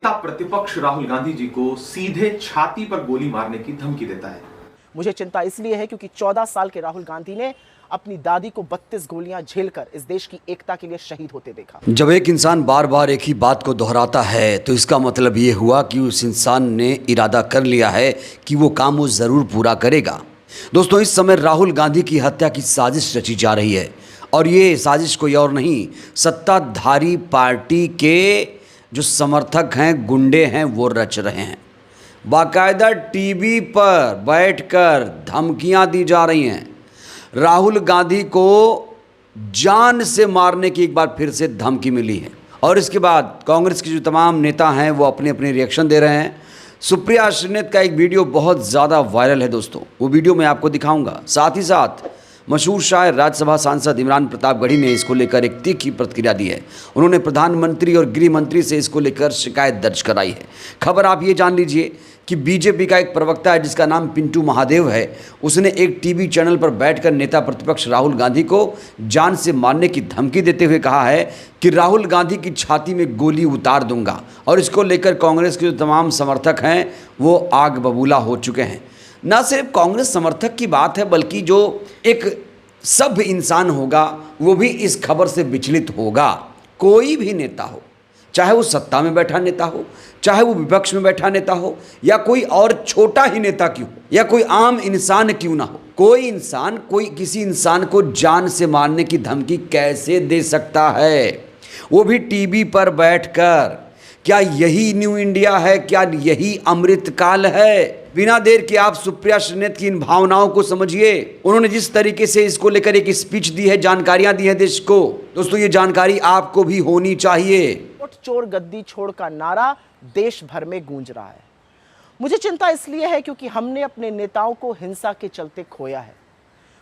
प्रतिपक्ष राहुल गांधी जी को सीधे छाती पर गोली मारने की धमकी देता है। मुझे चिंता इसलिए है क्योंकि 14 साल के राहुल गांधी ने अपनी दादी को 32 गोलियां झेलकर इस देश की एकता के लिए शहीद होते देखा। जब एक इंसान बार बार एक ही बात को दोहराता है तो इसका मतलब ये हुआ कि उस इंसान ने इरादा कर लिया है कि वो काम वो ज़रूर पूरा करेगा। दोस्तों, इस समय राहुल गांधी की हत्या की साजिश रची जा रही है और ये साजिश कोई और नहीं, सत्ताधारी पार्टी के जो समर्थक हैं, गुंडे हैं, वो रच रहे हैं। बाकायदा टीवी पर बैठकर धमकियां दी जा रही हैं। राहुल गांधी को जान से मारने की एक बार फिर से धमकी मिली है और इसके बाद कांग्रेस के जो तमाम नेता हैं वो अपने अपने रिएक्शन दे रहे हैं। सुप्रिया श्रीनेत का एक वीडियो बहुत ज़्यादा वायरल है दोस्तों, वो वीडियो मैं आपको दिखाऊंगा। साथ ही साथ मशहूर शायर राज्यसभा सांसद इमरान प्रतापगढ़ी ने इसको लेकर एक तीखी प्रतिक्रिया दी है। उन्होंने प्रधानमंत्री और गृह मंत्री से इसको लेकर शिकायत दर्ज कराई है। खबर आप ये जान लीजिए कि बीजेपी का एक प्रवक्ता है जिसका नाम पिंटू महादेव है, उसने एक टीवी चैनल पर बैठकर नेता प्रतिपक्ष राहुल गांधी को जान से मारने की धमकी देते हुए कहा है कि राहुल गांधी की छाती में गोली उतार दूंगा। और इसको लेकर कांग्रेस के जो तमाम समर्थक हैं वो आग बबूला हो चुके हैं। ना सिर्फ कांग्रेस समर्थक की बात है बल्कि जो एक सभ्य इंसान होगा वो भी इस खबर से विचलित होगा। कोई भी नेता हो, चाहे वो सत्ता में बैठा नेता हो, चाहे वो विपक्ष में बैठा नेता हो, या कोई और छोटा ही नेता क्यों हो, या कोई आम इंसान क्यों ना हो, कोई इंसान कोई किसी इंसान को जान से मारने की धमकी कैसे दे सकता है, वो भी टीवी पर बैठकर। क्या यही न्यू इंडिया है? क्या यही अमृतकाल है? बिना देर के आप सुप्रिया श्रीनेत की इन भावनाओं को समझिए। उन्होंने जिस तरीके से इसको लेकर एक स्पीच दी है, जानकारियां दी है देश को, दोस्तों ये जानकारी आपको भी होनी चाहिए। चोर गद्दी छोड़ का नारा देश भर में गूंज रहा है। मुझे चिंता इसलिए है क्योंकि हमने अपने नेताओं को हिंसा के चलते खोया है।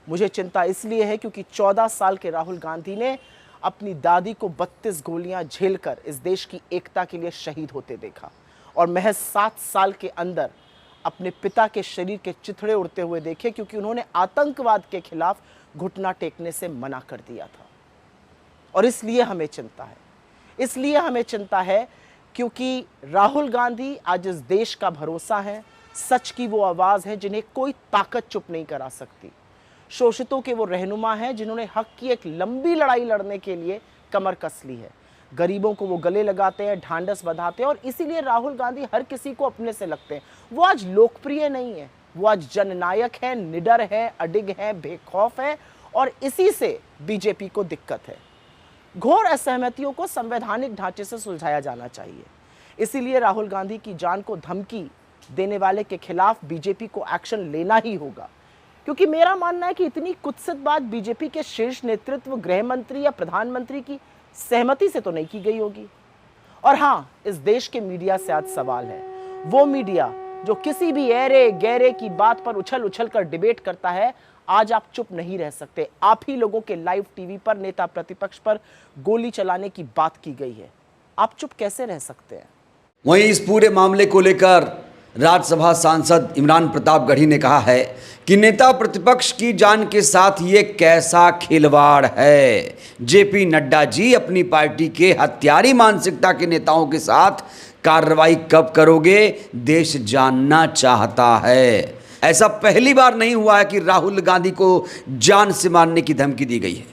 मुझे चिंता इसलिए है क्योंकि 14 साल के राहुल गांधी ने अपनी दादी को 32 गोलियां झेलकर इस देश की एकता के लिए शहीद होते देखा और महज 7 साल के अंदर अपने पिता के शरीर के चिथड़े उड़ते हुए देखे क्योंकि उन्होंने आतंकवाद के खिलाफ घुटना टेकने से मना कर दिया था। और इसलिए हमें चिंता है, इसलिए हमें चिंता है क्योंकि राहुल गांधी आज इस देश का भरोसा है, सच की वो आवाज़ है जिन्हें कोई ताकत चुप नहीं करा सकती। शोषितों के वो रहनुमा हैं जिन्होंने हक की एक लंबी लड़ाई लड़ने के लिए कमर कस ली है। गरीबों को वो गले लगाते हैं, ढांढस बंधाते हैं और इसीलिए राहुल गांधी हर किसी को अपने से लगते हैं। वो आज लोकप्रिय नहीं है, वो आज जननायक है, निडर है, अडिग है, बेखौफ है और इसी से बीजेपी को दिक्कत है। घोर असहमतियों को संवैधानिक ढांचे से सुलझाया जाना चाहिए। इसीलिए राहुल गांधी की जान को धमकी देने वाले के खिलाफ बीजेपी को एक्शन लेना ही होगा, क्योंकि मेरा मानना है कि इतनी कुत्सित बात बीजेपी के शीर्ष नेतृत्व, गृह मंत्री या प्रधानमंत्री की सहमति से तो नहीं की गई होगी। और हाँ, इस देश के मीडिया से आज सवाल है, वो मीडिया जो किसी भी ऐरे गैरे की बात पर उछल उछल कर डिबेट करता है, आज आप चुप नहीं रह सकते। आप ही लोगों के लाइव टीवी पर नेता प्रतिपक्ष पर गोली चलाने की बात की गई है, आप चुप कैसे रह सकते हैं? वहीं इस पूरे मामले को लेकर राज्यसभा सांसद इमरान प्रतापगढ़ी ने कहा है कि नेता प्रतिपक्ष की जान के साथ ये कैसा खिलवाड़ है। जेपी नड्डा जी, अपनी पार्टी के हत्यारी मानसिकता के नेताओं के साथ कार्रवाई कब करोगे? देश जानना चाहता है। ऐसा पहली बार नहीं हुआ है कि राहुल गांधी को जान से मारने की धमकी दी गई है।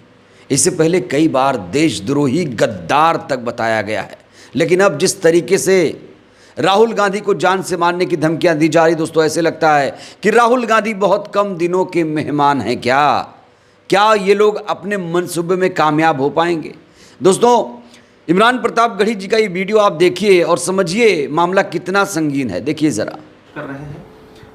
इससे पहले कई बार देशद्रोही, गद्दार तक बताया गया है, लेकिन अब जिस तरीके से राहुल गांधी को जान से मारने की धमकियां दी जा रही, दोस्तों ऐसे लगता है कि राहुल गांधी बहुत कम दिनों के मेहमान हैं। क्या ये लोग अपने मंसूबे में कामयाब हो पाएंगे? दोस्तों, इमरान प्रतापगढ़ी जी का ये वीडियो आप देखिए और समझिए मामला कितना संगीन है। देखिए जरा। कर रहे हैं।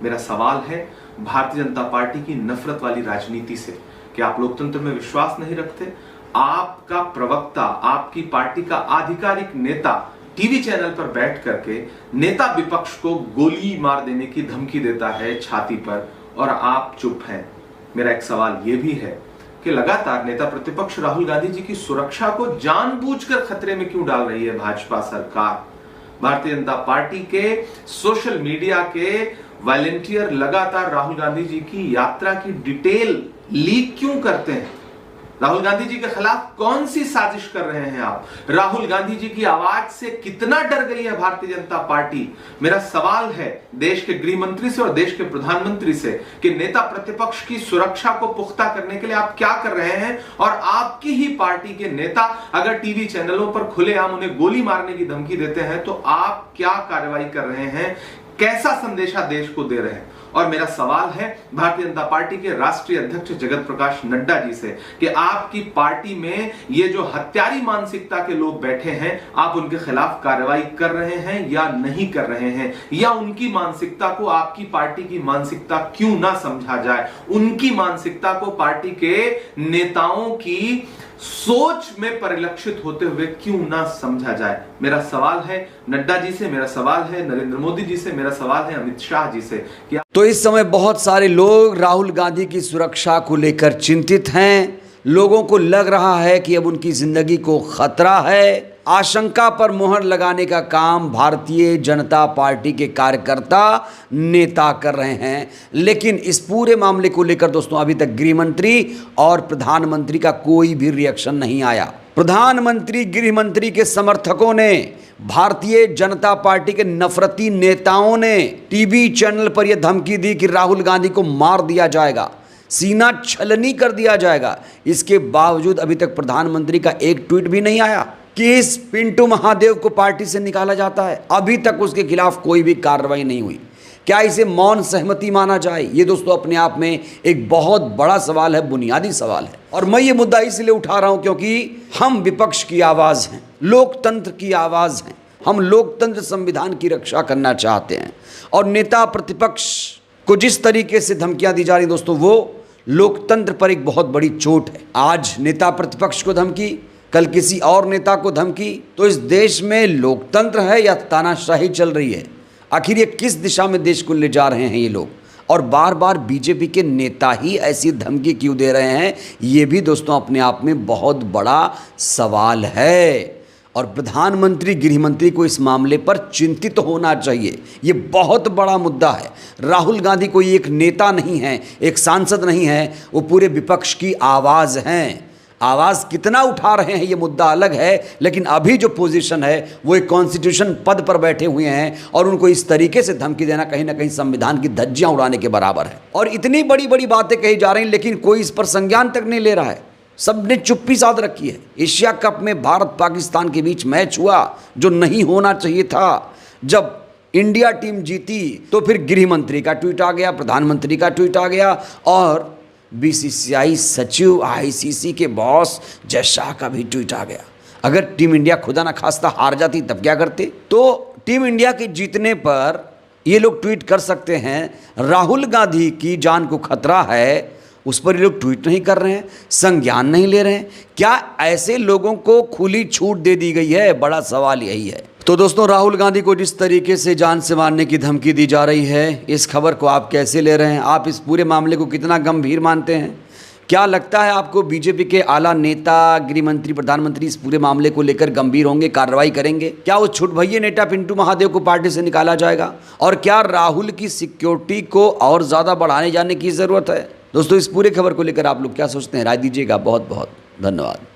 मेरा सवाल है भारतीय जनता पार्टी की नफरत वाली राजनीति से कि आप लोकतंत्र में विश्वास नहीं रखते। आपका प्रवक्ता, आपकी पार्टी का आधिकारिक नेता टीवी चैनल पर बैठ करके नेता विपक्ष को गोली मार देने की धमकी देता है छाती पर और आप चुप हैं। मेरा एक सवाल यह भी है कि लगातार नेता प्रतिपक्ष राहुल गांधी जी की सुरक्षा को जानबूझकर खतरे में क्यों डाल रही है भाजपा सरकार? भारतीय जनता पार्टी के सोशल मीडिया के वॉलंटियर लगातार राहुल गांधी जी की यात्रा की डिटेल लीक क्यों करते हैं? राहुल गांधी जी के खिलाफ कौन सी साजिश कर रहे हैं आप? राहुल गांधी जी की आवाज से कितना डर गई है भारतीय जनता पार्टी? मेरा सवाल है देश के गृह मंत्री से और देश के प्रधानमंत्री से कि नेता प्रतिपक्ष की सुरक्षा को पुख्ता करने के लिए आप क्या कर रहे हैं? और आपकी ही पार्टी के नेता अगर टीवी चैनलों पर खुलेआम उन्हें गोली मारने की धमकी देते हैं तो आप क्या कार्रवाई कर रहे हैं? कैसा संदेशा देश को दे रहे हैं? और मेरा सवाल है भारतीय जनता पार्टी के राष्ट्रीय अध्यक्ष जगत प्रकाश नड्डा जी से कि आपकी पार्टी में ये जो हत्यारी मानसिकता के लोग बैठे हैं, आप उनके खिलाफ कार्रवाई कर रहे हैं या नहीं कर रहे हैं? या उनकी मानसिकता को आपकी पार्टी की मानसिकता क्यों ना समझा जाए? उनकी मानसिकता को पार्टी के नेताओं की सोच में परिलक्षित होते हुए क्यों ना समझा जाए? मेरा सवाल है नड्डा जी से, मेरा सवाल है नरेंद्र मोदी जी से, मेरा सवाल है अमित शाह जी से कि तो इस समय बहुत सारे लोग राहुल गांधी की सुरक्षा को लेकर चिंतित हैं। लोगों को लग रहा है कि अब उनकी जिंदगी को खतरा है। आशंका पर मोहर लगाने का काम भारतीय जनता पार्टी के कार्यकर्ता नेता कर रहे हैं। लेकिन इस पूरे मामले को लेकर दोस्तों अभी तक गृह मंत्री और प्रधानमंत्री का कोई भी रिएक्शन नहीं आया। प्रधानमंत्री गृह मंत्री के समर्थकों ने, भारतीय जनता पार्टी के नफरती नेताओं ने टीवी चैनल पर यह धमकी दी कि राहुल गांधी को मार दिया जाएगा, सीना छलनी कर दिया जाएगा। इसके बावजूद अभी तक प्रधानमंत्री का एक ट्वीट भी नहीं आया कि इस पिंटू महादेव को पार्टी से निकाला जाता है। अभी तक उसके खिलाफ कोई भी कार्रवाई नहीं हुई। क्या इसे मौन सहमति माना जाए? ये दोस्तों अपने आप में एक बहुत बड़ा सवाल है, बुनियादी सवाल है। और मैं ये मुद्दा इसलिए उठा रहा हूं क्योंकि हम विपक्ष की आवाज़ हैं, लोकतंत्र की आवाज़ हैं। हम लोकतंत्र संविधान की रक्षा करना चाहते हैं। और नेता प्रतिपक्ष को जिस तरीके से धमकियां दी जा रही दोस्तों, वो लोकतंत्र पर एक बहुत बड़ी चोट है। आज नेता प्रतिपक्ष को धमकी, कल किसी और नेता को धमकी। तो इस देश में लोकतंत्र है या तानाशाही चल रही है? आखिर ये किस दिशा में देश को ले जा रहे हैं ये लोग? और बार बार बीजेपी के नेता ही ऐसी धमकी क्यों दे रहे हैं? ये भी दोस्तों अपने आप में बहुत बड़ा सवाल है। और प्रधानमंत्री गृह मंत्री को इस मामले पर चिंतित होना चाहिए। ये बहुत बड़ा मुद्दा है। राहुल गांधी कोई एक नेता नहीं है, एक सांसद नहीं है, वो पूरे विपक्ष की आवाज़ हैं। आवाज़ कितना उठा रहे हैं ये मुद्दा अलग है, लेकिन अभी जो पोजीशन है वो एक कॉन्स्टिट्यूशन पद पर बैठे हुए हैं और उनको इस तरीके से धमकी देना कहीं ना कहीं संविधान की धज्जियां उड़ाने के बराबर है। और इतनी बड़ी बड़ी बातें कही जा रही हैं लेकिन कोई इस पर संज्ञान तक नहीं ले रहा है। सबने चुप्पी साध रखी है। एशिया कप में भारत पाकिस्तान के बीच मैच हुआ जो नहीं होना चाहिए था। जब इंडिया टीम जीती तो फिर गृह मंत्री का ट्वीट आ गया, प्रधानमंत्री का ट्वीट आ गया और बीसीसीआई सचिव, आईसीसी के बॉस जय शाह का भी ट्वीट आ गया। अगर टीम इंडिया खुदा ना खास्ता हार जाती तब क्या करते? तो टीम इंडिया के जीतने पर ये लोग ट्वीट कर सकते हैं, राहुल गांधी की जान को खतरा है, उस पर ये लोग ट्वीट नहीं कर रहे हैं, संज्ञान नहीं ले रहे हैं। क्या ऐसे लोगों को खुली छूट दे दी गई है? बड़ा सवाल यही है। तो दोस्तों राहुल गांधी को जिस तरीके से जान से मारने की धमकी दी जा रही है, इस खबर को आप कैसे ले रहे हैं? आप इस पूरे मामले को कितना गंभीर मानते हैं? क्या लगता है आपको बीजेपी के आला नेता, गृह मंत्री, प्रधानमंत्री इस पूरे मामले को लेकर गंभीर होंगे, कार्रवाई करेंगे? क्या वो छुटभइये नेता पिंटू महादेव को पार्टी से निकाला जाएगा? और क्या राहुल की सिक्योरिटी को और ज़्यादा बढ़ाने जाने की ज़रूरत है? दोस्तों इस पूरे खबर को लेकर आप लोग क्या सोचते हैं? राय दीजिएगा। बहुत बहुत धन्यवाद।